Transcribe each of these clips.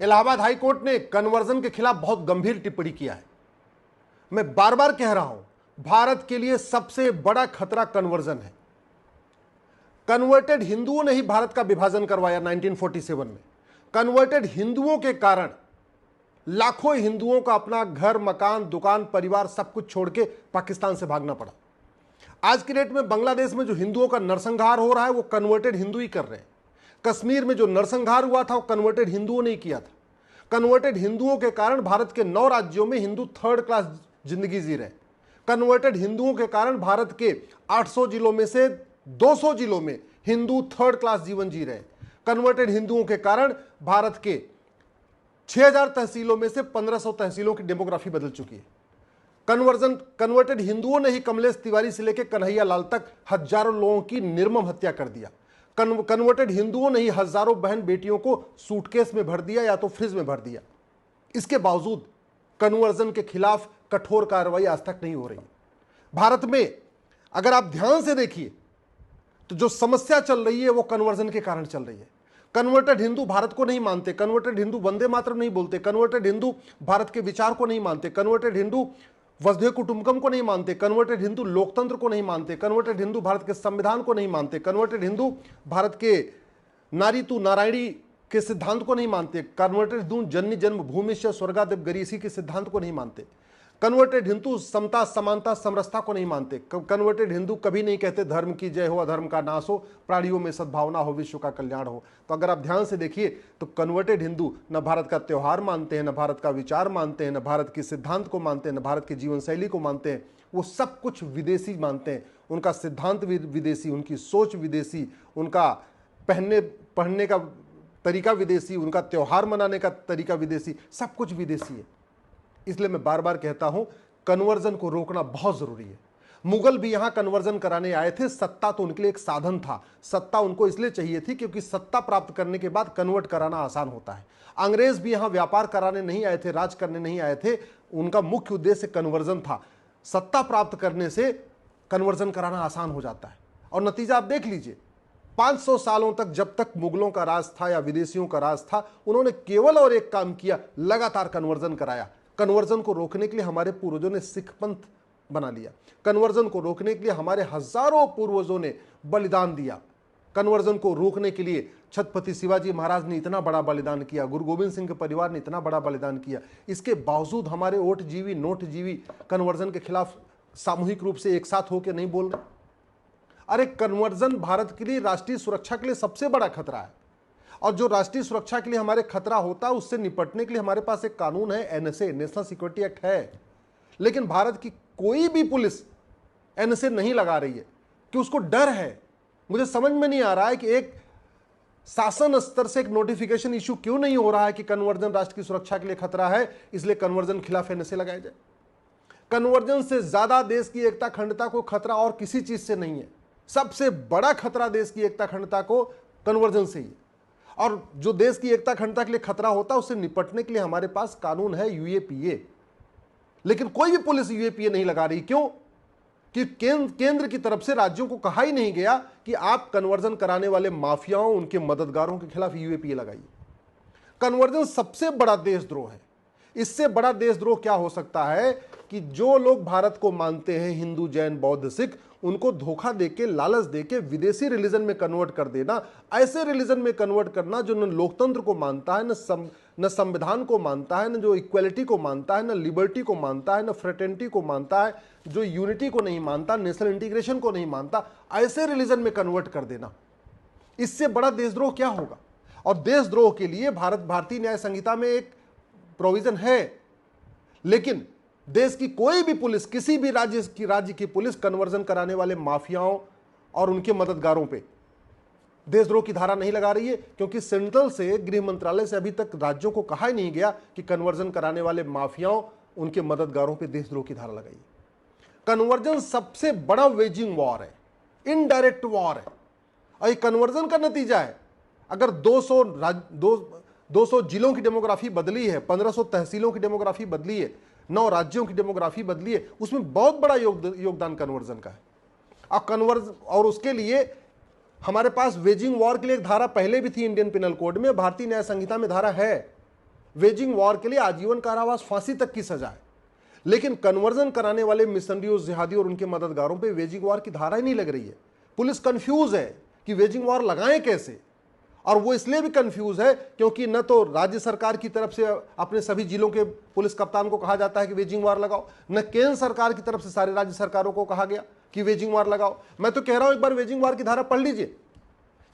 Allahabad high court ने conversion के खिलाफ बहुत गंभीर टिप्पणी किया है। मैं बार बार कह रहा हूं, भारत के लिए सबसे बड़ा खतरा कन्वर्जन है। कन्वर्टेड हिंदुओं ने ही भारत का विभाजन करवाया 1947 में। कन्वर्टेड हिंदुओं के कारण लाखों हिंदुओं का अपना घर, मकान, दुकान, परिवार सब कुछ छोड़ के पाकिस्तान से भागना पड़ा। आज की डेट में बांग्लादेश में जो हिंदुओं का नरसंहार हो रहा है वो कन्वर्टेड हिंदू ही कर रहे हैं। कश्मीर में जो नरसंहार हुआ था वो कन्वर्टेड हिंदुओं ने ही किया था। कन्वर्टेड हिंदुओं के कारण भारत के 9 राज्यों में हिंदू थर्ड क्लास जिंदगी जी रहे। कन्वर्टेड हिंदुओं के कारण भारत के 800 जिलों में से 200 जिलों में हिंदू थर्ड क्लास जीवन जी रहे। कन्वर्टेड हिंदुओं के कारण भारत के 6000 तहसीलों में से 1500 तहसीलों की डेमोग्राफी बदल चुकी है। कन्वर्टेड हिंदुओं ने ही कमलेश तिवारी से लेकर कन्हैया लाल तक हजारों लोगों की निर्मम हत्या कर दिया। कन्वर्टेड हिंदुओं ने ही हजारों बहन बेटियों को सूटकेस में भर दिया या तो फ्रिज में भर दिया। इसके बावजूद कन्वर्जन के खिलाफ कठोर कार्रवाई आज तक नहीं हो रही। भारत में अगर आप ध्यान से देखिए तो जो समस्या चल रही है वो कन्वर्जन के कारण चल रही है। कन्वर्टेड हिंदू भारत को नहीं मानते। कन्वर्टेड हिंदू वंदे मातरम नहीं बोलते। कन्वर्टेड हिंदू भारत के विचार को नहीं मानते। कन्वर्टेड हिंदू वसुधैव कुटुंबकम को नहीं मानते। कन्वर्टेड हिंदू लोकतंत्र को नहीं मानते। कन्वर्टेड हिंदू भारत के संविधान को नहीं मानते। कन्वर्टेड हिंदू भारत के नारी तू नारायणी के सिद्धांत को नहीं मानते। कन्वर्टेड हिंदू जननी जन्म भूमि से स्वर्गादेव गरीसी के सिद्धांत को नहीं मानते। कन्वर्टेड हिंदू समता, समानता, समरसता को नहीं मानते। कन्वर्टेड हिंदू कभी नहीं कहते धर्म की जय हो, अधर्म का नाश हो, प्राणियों में सद्भावना हो, विश्व का कल्याण हो। तो अगर आप ध्यान से देखिए तो कन्वर्टेड हिंदू न भारत का त्यौहार मानते हैं, न भारत का विचार मानते हैं, न भारत के सिद्धांत को मानते हैं, न भारत की जीवन शैली को मानते हैं। वो सब कुछ विदेशी मानते हैं। उनका सिद्धांत विदेशी, उनकी सोच विदेशी, उनका पढ़ने का तरीका विदेशी, उनका त्यौहार मनाने का तरीका विदेशी, सब कुछ विदेशी है। इसलिए मैं बार बार कहता हूं कन्वर्जन को रोकना बहुत जरूरी है। मुगल भी यहां कन्वर्जन कराने आए थे। सत्ता तो उनके लिए एक साधन था। सत्ता उनको इसलिए चाहिए थी क्योंकि सत्ता प्राप्त करने के बाद कन्वर्ट कराना आसान होता है। अंग्रेज भी यहां व्यापार कराने नहीं आए थे, राज करने नहीं आए थे। उनका मुख्य उद्देश्य कन्वर्जन था। सत्ता प्राप्त करने से कन्वर्जन कराना आसान हो जाता है और नतीजा आप देख लीजिए। 500 सालों तक जब तक मुगलों का राज था या विदेशियों का राज था, उन्होंने केवल और एक काम किया, लगातार कन्वर्जन कराया। कन्वर्जन को रोकने के लिए हमारे पूर्वजों ने सिख पंथ बना लिया। कन्वर्जन को रोकने के लिए हमारे हजारों पूर्वजों ने बलिदान दिया। कन्वर्जन को रोकने के लिए छत्रपति शिवाजी महाराज ने इतना बड़ा बलिदान किया, गुरु गोविंद सिंह के परिवार ने इतना बड़ा बलिदान किया। इसके बावजूद हमारे ओटजीवी, नोटजीवी कन्वर्जन के खिलाफ सामूहिक रूप से एक साथ होकर नहीं बोल रहे। अरे कन्वर्जन भारत के लिए, राष्ट्रीय सुरक्षा के लिए सबसे बड़ा खतरा है। और जो राष्ट्रीय सुरक्षा के लिए हमारे खतरा होता है उससे निपटने के लिए हमारे पास एक कानून है, एनएसए, नेशनल सिक्योरिटी एक्ट है। लेकिन भारत की कोई भी पुलिस एनएसए नहीं लगा रही है कि उसको डर है। मुझे समझ में नहीं आ रहा है कि एक शासन स्तर से एक नोटिफिकेशन इशू क्यों नहीं हो रहा है कि कन्वर्जन राष्ट्र की सुरक्षा के लिए खतरा है, इसलिए कन्वर्जन खिलाफ एनएसए लगाया जाए। कन्वर्जन से ज्यादा देश की एकता अखंडता को खतरा और किसी चीज से नहीं है। सबसे बड़ा खतरा देश की एकता अखंडता को कन्वर्जन से ही है। और जो देश की एकता अखंडता के लिए खतरा होता है उससे निपटने के लिए हमारे पास कानून है, यूएपीए। लेकिन कोई भी पुलिस यूएपीए नहीं लगा रही। क्यों? कि केंद्र की तरफ से राज्यों को कहा ही नहीं गया कि आप कन्वर्जन कराने वाले माफियाओं, उनके मददगारों के खिलाफ यूएपीए लगाइए। कन्वर्जन सबसे बड़ा देशद्रोह है। इससे बड़ा देशद्रोह क्या हो सकता है कि जो लोग भारत को मानते हैं, हिंदू, जैन, बौद्ध, सिख, उनको धोखा देके, लालच देके विदेशी रिलीजन में कन्वर्ट कर देना। ऐसे रिलीजन में कन्वर्ट करना जो न लोकतंत्र को मानता है, न संविधान को मानता है, न जो इक्वलिटी को मानता है, न लिबर्टी को मानता है, न फ्रेटर्निटी को मानता है, जो यूनिटी को नहीं मानता, नेशनल इंटीग्रेशन को नहीं मानता, ऐसे रिलीजन में कन्वर्ट कर देना। इससे बड़ा देशद्रोह क्या होगा? और देशद्रोह के लिए भारतीय न्याय संहिता में एक प्रोविजन है। लेकिन देश की कोई भी पुलिस, किसी भी राज्य की पुलिस कन्वर्जन कराने वाले माफियाओं और उनके मददगारों पे देशद्रोह की धारा नहीं लगा रही है, क्योंकि सेंट्रल से, गृह मंत्रालय से अभी तक राज्यों को कहा ही नहीं गया कि कन्वर्जन कराने वाले माफियाओं, उनके मददगारों पे देशद्रोह की धारा लगाइए। कन्वर्जन सबसे बड़ा वेजिंग वॉर है, इनडायरेक्ट वॉर है। और ये कन्वर्जन का नतीजा है। अगर 200 जिलों की डेमोग्राफी बदली है, 1500 तहसीलों की डेमोग्राफी बदली है, 9 राज्यों की डेमोग्राफी बदली है, उसमें बहुत बड़ा योगदान कन्वर्जन का है। और उसके लिए हमारे पास वेजिंग वॉर के लिए एक धारा पहले भी थी इंडियन पिनल कोड में, भारतीय न्याय संहिता में धारा है। वेजिंग वॉर के लिए आजीवन कारावास, फांसी तक की सजा है। लेकिन कन्वर्जन कराने वाले मिशनरियों, जिहादियों और उनके मददगारों पे वेजिंग वॉर की धारा ही नहीं लग रही है। पुलिस कंफ्यूज है कि वेजिंग वॉर लगाएं कैसे, और वो इसलिए भी कंफ्यूज है क्योंकि न तो राज्य सरकार की तरफ से अपने सभी जिलों के पुलिस कप्तान को कहा जाता है कि वेजिंग वॉर लगाओ, न केंद्र सरकार की तरफ से सारे राज्य सरकारों को कहा गया कि वेजिंग वॉर लगाओ। मैं तो कह रहा हूं एक बार वेजिंग वॉर की धारा पढ़ लीजिए,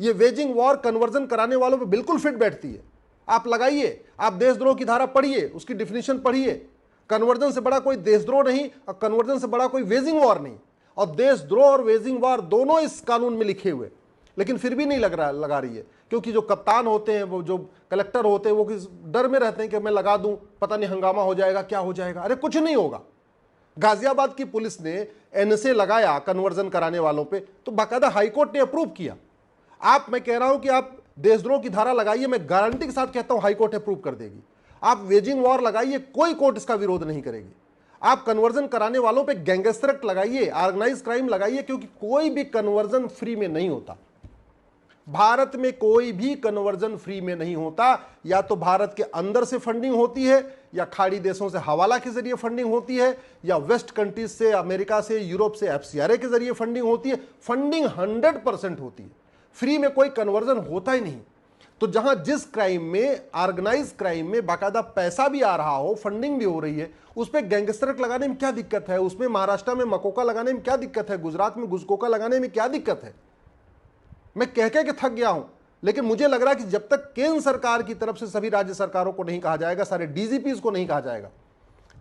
ये वेजिंग वॉर कन्वर्जन कराने वालों पे बिल्कुल फिट बैठती है। आप लगाइए, आप देशद्रोह की धारा पढ़िए, उसकी डिफिनीशन पढ़िए। कन्वर्जन से बड़ा कोई देशद्रोह नहीं और कन्वर्जन से बड़ा कोई वेजिंग वॉर नहीं, और देशद्रोह और वेजिंग वॉर दोनों इस कानून में लिखे हुए, लेकिन फिर भी नहीं लगा रही है, क्योंकि जो कप्तान होते हैं, वो जो कलेक्टर होते हैं, वो किस डर में रहते हैं कि मैं लगा दूं, पता नहीं हंगामा हो जाएगा, क्या हो जाएगा। अरे कुछ नहीं होगा। गाजियाबाद की पुलिस ने एनएसए लगाया कन्वर्जन कराने वालों पे, तो बाकायदा हाईकोर्ट ने अप्रूव किया। मैं कह रहा हूं कि आप देशद्रोह की धारा लगाइए, मैं गारंटी के साथ कहता हूं हाईकोर्ट अप्रूव कर देगी। आप वेजिंग वॉर लगाइए, कोई कोर्ट इसका विरोध नहीं करेगी। आप कन्वर्जन कराने वालों पे गैंगस्टर एक्ट लगाइए, ऑर्गेनाइज क्राइम लगाइए, क्योंकि कोई भी कन्वर्जन फ्री में नहीं होता। भारत में कोई भी कन्वर्जन फ्री में नहीं होता। या तो भारत के अंदर से फंडिंग होती है, या खाड़ी देशों से हवाला के जरिए फंडिंग होती है, या वेस्ट कंट्रीज से, अमेरिका से, यूरोप से एफसीआरए के जरिए फंडिंग होती है। फंडिंग 100% होती है, फ्री में कोई कन्वर्जन होता ही नहीं। तो जहां जिस क्राइम में, ऑर्गेनाइज क्राइम में बाकायदा पैसा भी आ रहा हो, फंडिंग भी हो रही है, उस पर गैंगस्टर एक्ट लगाने में क्या दिक्कत है? उसमें महाराष्ट्र में मकोका लगाने में क्या दिक्कत है? गुजरात में गुजकोका लगाने में क्या दिक्कत है? मैं कह के थक गया हूं, लेकिन मुझे लग रहा है कि जब तक केंद्र सरकार की तरफ से सभी राज्य सरकारों को नहीं कहा जाएगा, सारे डीजीपीज को नहीं कहा जाएगा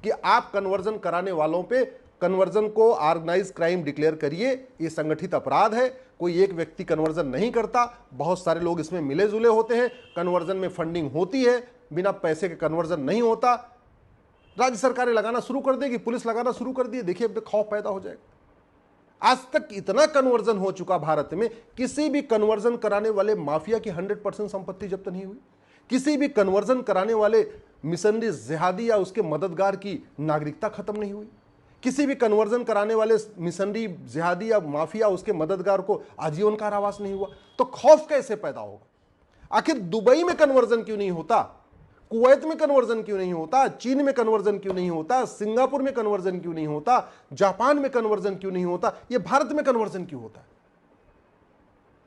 कि आप कन्वर्जन कराने वालों पे कन्वर्जन को ऑर्गेनाइज क्राइम डिक्लेयर करिए, ये संगठित अपराध है, कोई एक व्यक्ति कन्वर्जन नहीं करता, बहुत सारे लोग इसमें मिले जुले होते हैं, कन्वर्जन में फंडिंग होती है, बिना पैसे के कन्वर्जन नहीं होता। राज्य सरकारें लगाना शुरू कर देगी, पुलिस लगाना शुरू कर दी, देखिए अब खौफ पैदा हो जाएगा। आज तक इतना कन्वर्जन हो चुका भारत में, किसी भी कन्वर्जन कराने वाले माफिया की 100% संपत्ति जब्त नहीं हुई। किसी भी कन्वर्जन कराने वाले मिशनरी जिहादी या उसके मददगार की नागरिकता खत्म नहीं हुई। किसी भी कन्वर्जन कराने वाले मिशनरी जिहादी या माफिया उसके मददगार को आजीवन कारावास नहीं हुआ। तो खौफ कैसे पैदा होगा? आखिर दुबई में कन्वर्जन क्यों नहीं होता? कुवैत में कन्वर्जन क्यों नहीं होता? चीन में कन्वर्जन क्यों नहीं होता? सिंगापुर में कन्वर्जन क्यों नहीं होता? जापान में कन्वर्जन क्यों नहीं होता? ये भारत में कन्वर्जन क्यों होता है?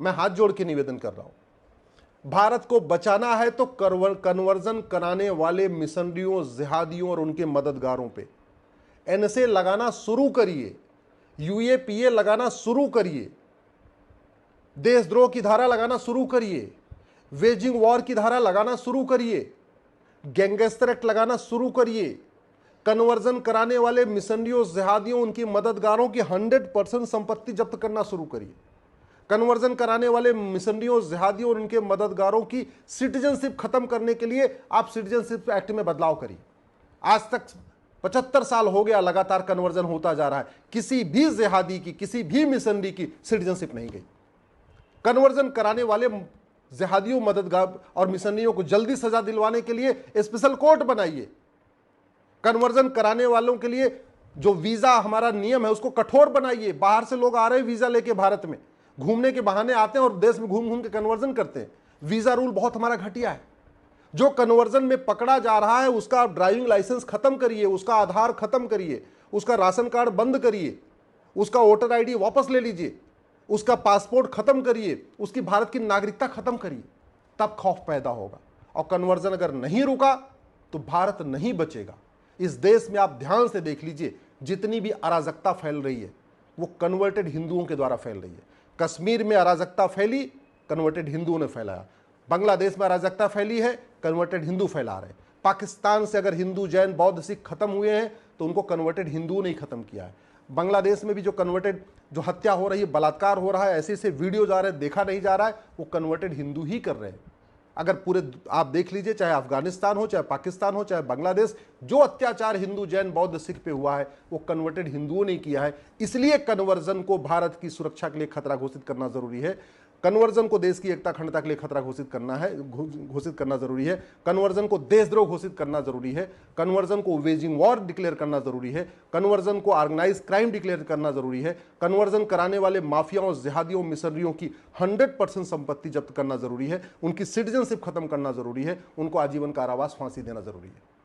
मैं हाथ जोड़ के निवेदन कर रहा हूं, भारत को बचाना है तो कन्वर्जन कराने वाले मिशनरियों, जिहादियों और उनके मददगारों पे एनएसए लगाना शुरू करिए, यूएपीए लगाना शुरू करिए, देशद्रोह की धारा लगाना शुरू करिए, वेजिंग वॉर की धारा लगाना शुरू करिए, गैंगस्टर एक्ट लगाना शुरू करिए। कन्वर्जन कराने वाले मिशनरियों, जिहादियों, उनकी मददगारों की 100% संपत्ति जब्त करना शुरू करिए। कन्वर्जन कराने वाले मिशनरियों, जिहादियों और उनके मददगारों की सिटीजनशिप खत्म करने के लिए आप सिटीजनशिप एक्ट में बदलाव करिए। आज तक 75 साल हो गया लगातार कन्वर्जन होता जा रहा है, किसी भी जिहादी की, किसी भी मिशनरी की सिटीजनशिप नहीं गई। कन्वर्जन कराने वाले जिहादियों, मददगार और मिशनरियों को जल्दी सजा दिलवाने के लिए स्पेशल कोर्ट बनाइए। कन्वर्जन कराने वालों के लिए जो वीजा हमारा नियम है उसको कठोर बनाइए। बाहर से लोग आ रहे हैं वीजा लेके भारत में, घूमने के बहाने आते हैं और देश में घूम घूम के कन्वर्जन करते हैं। वीजा रूल बहुत हमारा घटिया है। जो कन्वर्जन में पकड़ा जा रहा है उसका आप ड्राइविंग लाइसेंस खत्म करिए, उसका आधार खत्म करिए, उसका राशन कार्ड बंद करिए, उसका वोटर आईडी वापस ले लीजिए, उसका पासपोर्ट खत्म करिए, उसकी भारत की नागरिकता खत्म करिए, तब खौफ पैदा होगा। और कन्वर्जन अगर नहीं रुका तो भारत नहीं बचेगा। इस देश में आप ध्यान से देख लीजिए, जितनी भी अराजकता फैल रही है वो कन्वर्टेड हिंदुओं के द्वारा फैल रही है। कश्मीर में अराजकता फैली, कन्वर्टेड हिंदुओं ने फैलाया। बांग्लादेश में अराजकता फैली है, कन्वर्टेड हिंदू फैला रहे। पाकिस्तान से अगर हिंदू, जैन, बौद्ध, सिख खत्म हुए हैं तो उनको कन्वर्टेड हिंदुओं ने ही खत्म किया है। बांग्लादेश में भी जो कन्वर्टेड, जो हत्या हो रही है, बलात्कार हो रहा है, ऐसे ऐसे वीडियोज आ रहे हैं, देखा नहीं जा रहा है, वो कन्वर्टेड हिंदू ही कर रहे हैं। अगर पूरे आप देख लीजिए, चाहे अफगानिस्तान हो, चाहे पाकिस्तान हो, चाहे बांग्लादेश, जो अत्याचार हिंदू, जैन, बौद्ध, सिख पे हुआ है वो कन्वर्टेड हिंदुओं ने किया है। इसलिए कन्वर्जन को भारत की सुरक्षा के लिए खतरा घोषित करना जरूरी है। कन्वर्जन को देश की एकता अखंडता के लिए खतरा घोषित करना जरूरी है। कन्वर्जन को देशद्रोह घोषित करना जरूरी है। कन्वर्जन को वेजिंग वॉर डिक्लेयर करना जरूरी है। कन्वर्जन को ऑर्गेनाइज क्राइम डिक्लेयर करना जरूरी है। कन्वर्जन कराने वाले माफियाओं, जिहादियों, मिशनरियों की 100% संपत्ति जब्त करना जरूरी है। उनकी सिटीजनशिप खत्म करना जरूरी है। उनको आजीवन कारावास, फांसी देना जरूरी है।